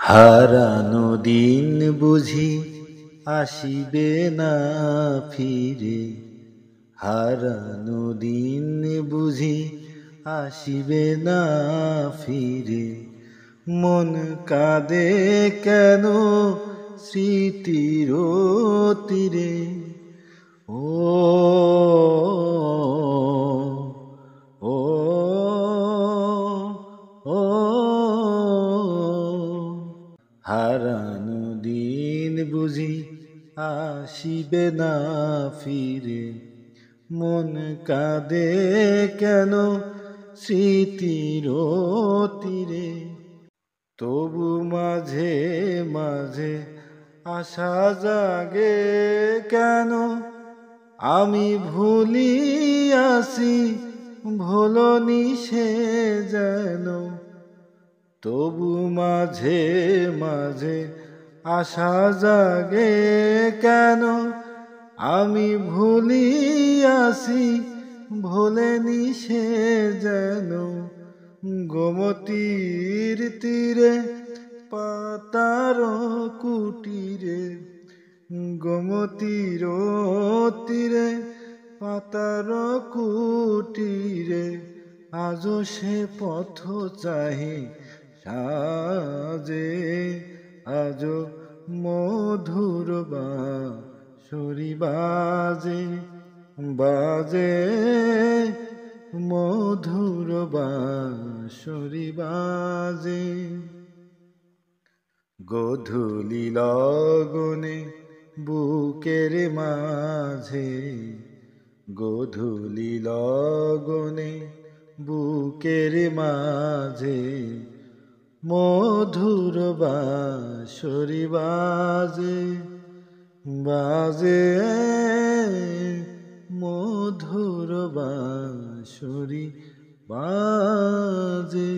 হারানো দিন বুঝি আসিবে না ফিরে, হারানো দিন বুঝি আসিবে না ফিরে। মন কাঁদে কেন স্মৃতির তীরে, ও ও ও হারানো দিন বুঝি আসিবে না ফিরে। মন কাঁদে কেন স্মৃতির তীরে, তবু মাঝে মাঝে আশা জাগে কেন। আমি ভুলিয়াছি ভোলনি সে যেন, তবু মাঝে মাঝে আশা জাগে কেন। আমি ভুলিয়াছি ভোলেনি সে যেন। গোমতীর তীরে পাতার কুটিরে, গোমতীর তীরে পাতার কুটিরে, আজও সে পথ চাহি সাজে। আজও মধুর বাঁশরি বাজে, বাজে মধুর বাঁশরি বাজে। গোধূলি লগনে বুকের মাঝে, গোধূলি লগনে বুকের মাঝে, মধুর বাঁশরি বাজে, বাজে মধুর বাঁশরি বাজে।